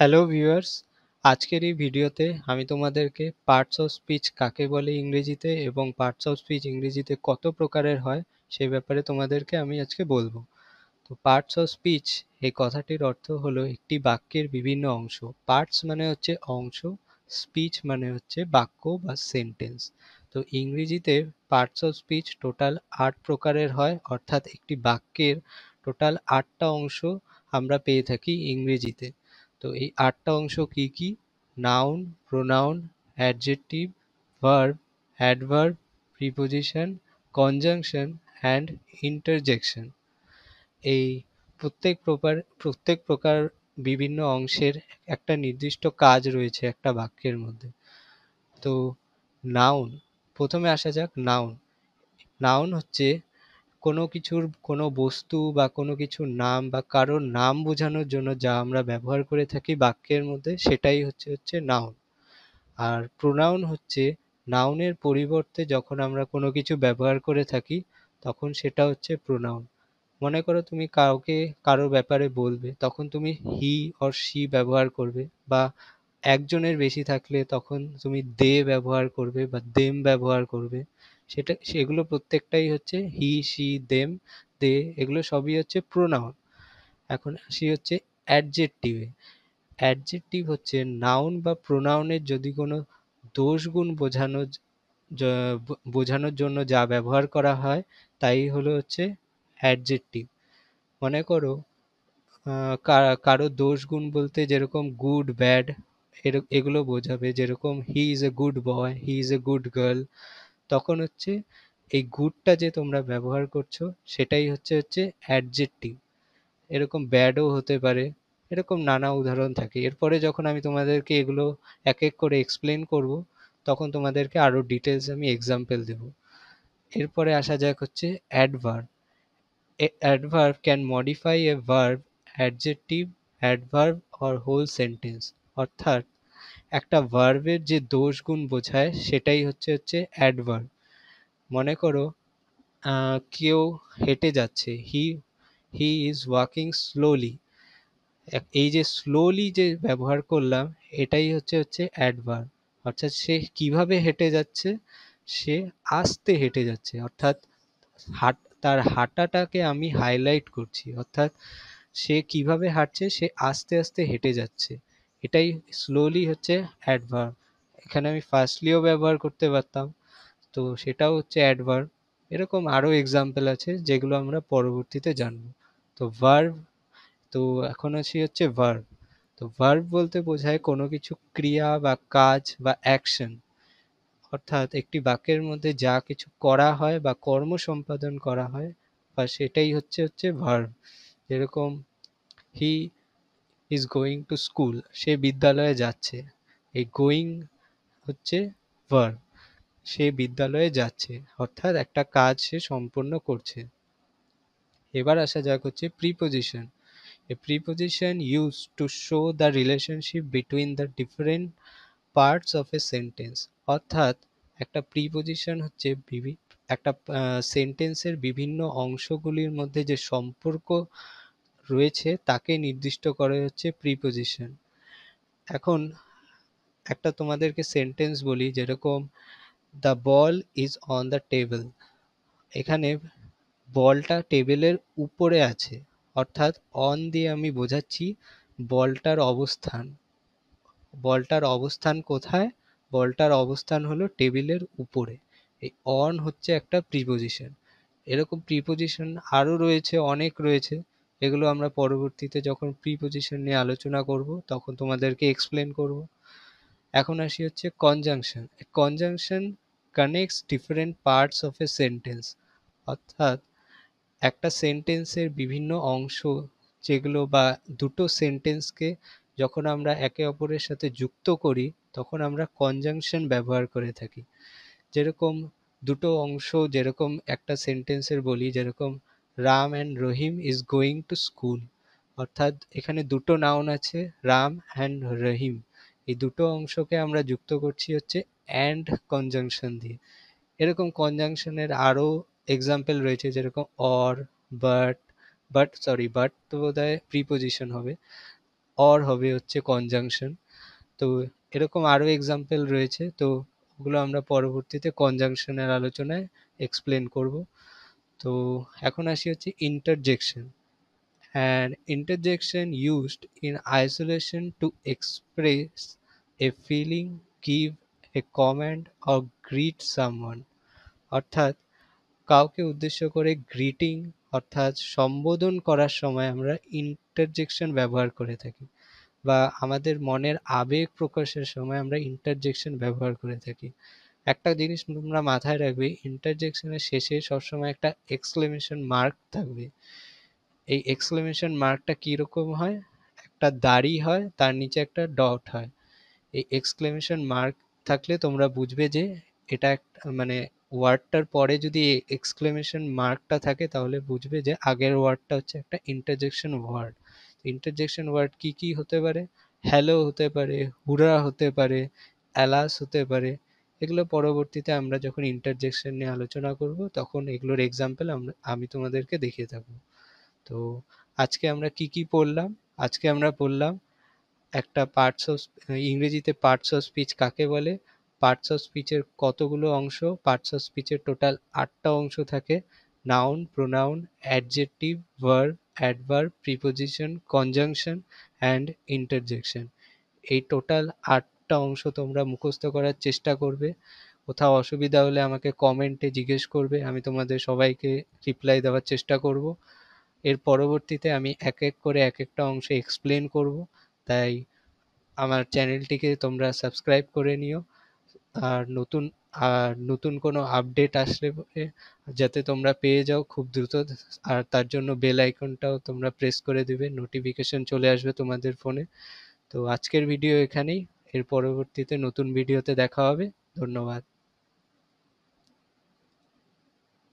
Hello viewers, আজকের এই ভিডিওতে আমি তোমাদেরকে পার্টস অফ স্পিচ কাকে বলে ইংরেজিতে এবং পার্টস অফ স্পিচ ইংরেজিতে কত প্রকারের হয় সেই ব্যাপারে তোমাদেরকে আমি আজকে বলবো। তো পার্টস অফ স্পিচ এই কথাটির অর্থ হলো একটি বাক্যের বিভিন্ন অংশ। পার্টস মানে হচ্ছে অংশ, স্পিচ মানে হচ্ছে বাক্য বা সেন্টেন্স। তো ইংরেজিতে পার্টস অফ স্পিচ টোটাল ৮ প্রকারের হয়, অর্থাৎ একটি বাক্যের টোটাল ৮টা অংশ আমরা পেয়ে থাকি ইংরেজিতে। তো এই ৮টা অংশ কি কি? Noun, pronoun, adjective, verb, adverb, preposition, conjunction and interjection. এই প্রত্যেক প্রকার বিভিন্ন অংশের একটা নির্দিষ্ট কাজ রয়েছে একটা বাক্যের মধ্যে। তো নাউন, প্রথমে আসা যাক নাউন। নাউন হচ্ছে কোনো কিছুর কোনো বস্তু বা কোনো কিছুর নাম বা কারোর নাম বোঝানোর জন্য যা আমরা ব্যবহার করে থাকি বাক্যের মধ্যে, সেটাই হচ্ছে নাউন। আর প্রোনাউন হচ্ছে নাউনের পরিবর্তে যখন আমরা কোনো কিছু ব্যবহার করে থাকি তখন সেটা হচ্ছে প্রোনাউন। মনে করো তুমি কাউকে কারোর ব্যাপারে বলবে, তখন তুমি হি অর শি ব্যবহার করবে, বা একজনের বেশি থাকলে তখন তুমি দে ব্যবহার করবে বা দেম ব্যবহার করবে। সেগুলো প্রত্যেকটাই হচ্ছে হি, শি, দেম, দে, এগুলো সবই হচ্ছে প্রোনাউন। এখন আসি হচ্ছে অ্যাডজেক্টিভে। অ্যাডজেক্টিভ হচ্ছে নাউন বা প্রোনাউনের যদি কোনো দোষগুণ বোঝানোর জন্য যা ব্যবহার করা হয় তাই হলো হচ্ছে অ্যাডজেক্টিভ। মনে করো কারো দোষ গুণ বলতে যেরকম গুড, ব্যাড, এগুলো বোঝাবে। যেরকম he is a good boy, he is a good girl, তখন হচ্ছে এই গুডটা যে তোমরা ব্যবহার করছো সেটাই হচ্ছে অ্যাডজেক্টিভ। এরকম ব্যাডও হতে পারে। এরকম নানা উদাহরণ থাকে। এরপরে যখন আমি তোমাদেরকে এগুলো এক এক করে এক্সপ্লেন করব তখন তোমাদেরকে আরো ডিটেলস আমি এক্সাম্পল দেব। এরপরে আসা যাক হচ্ছে adverb. Adverb can modify a verb, adjective, adverb or whole sentence. অর্থাৎ একটা ভার্বের যে দোষ গুণ বোঝায় সেটাই হচ্ছে অ্যাডভার্ব। মনে করো কেউ হেঁটে যাচ্ছে, হি ইজ ওয়াকিং স্লোলি। এই যে স্লোলি যে ব্যবহার করলাম এটাই হচ্ছে অ্যাডভার্ব। অর্থাৎ সে কিভাবে হেঁটে যাচ্ছে? সে আস্তে হেঁটে যাচ্ছে। অর্থাৎ তার হাঁটাটাকে আমি হাইলাইট করছি। অর্থাৎ সে কিভাবে হাঁটছে? সে আস্তে আস্তে হেঁটে যাচ্ছে। এটাই স্লোলি হচ্ছে অ্যাডভার্ব। এখানে আমি ফার্স্টলিও ব্যবহার করতে পারতাম, তো সেটাও হচ্ছে অ্যাডভার্ব। এরকম আরো এক্সাম্পল আছে যেগুলো আমরা পরবর্তীতে জানবো। তো ভার্ব, তো এখন আসি হচ্ছে ভার্ব। তো ভার্ব বলতে বোঝায় কোনো কিছু ক্রিয়া বা কাজ বা অ্যাকশন। অর্থাৎ একটি বাক্যের মধ্যে যা কিছু করা হয় বা কর্ম সম্পাদন করা হয় বা সেটাই হচ্ছে ভার্ব। যেরকম he is going to school, সে বিদ্যালয়ে যাচ্ছে। এই গোয়িং হচ্ছে ভার্ব, সে বিদ্যালয়ে যাচ্ছে, অর্থাৎ একটা কাজ সে সম্পন্ন করছে। এবার আসা যাক হচ্ছে preposition. A preposition used to show the relationship between the different parts of a sentence. অর্থাৎ একটা প্রিপোজিশন হচ্ছে একটা সেন্টেন্সের বিভিন্ন অংশগুলির মধ্যে যে সম্পর্ক রয়েছে তাকে নির্দিষ্ট করে হচ্ছে প্রিপোজিশন। এখন একটা তোমাদেরকে সেন্টেন্স বলি, যেরকম the ball is on the table. এখানে বলটা টেবিলের উপরে আছে, অর্থাৎ অন দিয়ে আমি বোঝাচ্ছি বলটার অবস্থান। বলটার অবস্থান কোথায়? বলটার অবস্থান হলো টেবিলের উপরে। এই অন হচ্ছে একটা প্রিপোজিশন। এরকম প্রিপোজিশন আরো রয়েছে, অনেক রয়েছে। এগুলো আমরা পরবর্তীতে যখন প্রিপোজিশন নিয়ে আলোচনা করব তখন তোমাদেরকে এক্সপ্লেন করব। এখন আসি হচ্ছে conjunction. Conjunction connects different parts of a sentence. অর্থাৎ একটা সেন্টেন্সের বিভিন্ন অংশ যেগুলো বা দুটো সেন্টেন্সকে যখন আমরা একে অপরের সাথে যুক্ত করি তখন আমরা কনজাংশন ব্যবহার করে থাকি। যেরকম দুটো অংশ, যেরকম একটা সেন্টেন্সের বলি, যেরকম Ram and Rahim is going to school. অর্থাৎ এখানে দুটো নাউন আছে, রাম অ্যান্ড রহিম। এই দুটো অংশকে আমরা যুক্ত করছি হচ্ছে অ্যান্ড কনজাংশন দিয়ে। এরকম কনজাংশনের আরো এক্সাম্পল রয়েছে, যেরকম অর, বাট, বাট তো বোধহয় প্রিপোজিশন হবে। অর হবে হচ্ছে কনজাংশন। তো এরকম আরো এক্সাম্পল রয়েছে, তো ওগুলো আমরা পরবর্তীতে কনজাংশনের আলোচনায় এক্সপ্লেন করব। তো এখন আসি হচ্ছে interjection. An interjection used in isolation to express a feeling, give a comment or greet someone। অর্থাৎ কাউকে উদ্দেশ্য করে গ্রিটিং অর্থাৎ সম্বোধন করার সময় আমরা ইন্টারজেকশন ব্যবহার করে থাকি, বা আমাদের মনের আবেগ প্রকাশের সময় আমরা ইন্টারজেকশন ব্যবহার করে থাকি। একটা জিনিস তোমরা মাথায় রাখবে, ইন্টারজেকশনের শেষে সবসময় একটা এক্সক্লেমেশন মার্ক থাকবে। এই এক্সক্লেমেশন মার্কটা কিরকম হয়, একটা দাড়ি হয়, তার নিচে একটা ডট হয়। এই এক্সক্লেমেশন মার্ক থাকলে তোমরা বুঝবে যে এটা মানে ওয়ার্ডটার পরে যদি এক্সক্লেমেশন মার্কটা থাকে তাহলে বুঝবে যে আগের ওয়ার্ডটা হচ্ছে একটা ইন্টারজেকশন ওয়ার্ড। ইন্টারজেকশন ওয়ার্ড কি কি হতে পারে, হ্যালো হতে পারে, হুরা হতে পারে, অ্যালাস হতে পারে। এগুলো পরবর্তীতে আমরা যখন ইন্টারজেকশন নিয়ে আলোচনা করব তখন এগুলোর এক্সাম্পল আমি তোমাদেরকে দেখিয়ে থাকবো। তো আজকে আমরা কি কি পড়লাম, আজকে আমরা পড়লাম একটা পার্টস অফ, ইংরেজিতে পার্টস অফ স্পিচ কাকে বলে, পার্টস অফ স্পিচের কতগুলো অংশ, পার্টস অফ স্পিচের টোটাল 8টা অংশ থাকে, noun, pronoun, adjective, verb, adverb, preposition, conjunction and interjection. এই টোটাল 8টা অংশ তোমরা মুখস্থ করার চেষ্টা করবে। কোথাও অসুবিধা হলে আমাকে কমেন্টে জিজ্ঞেস করবে, আমি তোমাদের সবাইকে রিপ্লাই দেওয়ার চেষ্টা করব। এর পরবর্তীতে আমি এক এক করে এক একটা অংশ এক্সপ্লেন করব, তাই আমার চ্যানেলটিকে তোমরা সাবস্ক্রাইব করে নিও। আর নতুন কোনো আপডেট আসলে পরে যাতে তোমরা পেয়ে যাও খুব দ্রুত, আর তার জন্য বেল আইকনটাও তোমরা প্রেস করে দিবে, নোটিফিকেশন চলে আসবে তোমাদের ফোনে। তো আজকের ভিডিও এখানেই, এর পরবর্তীতে নতুন ভিডিওতে দেখা হবে। ধন্যবাদ।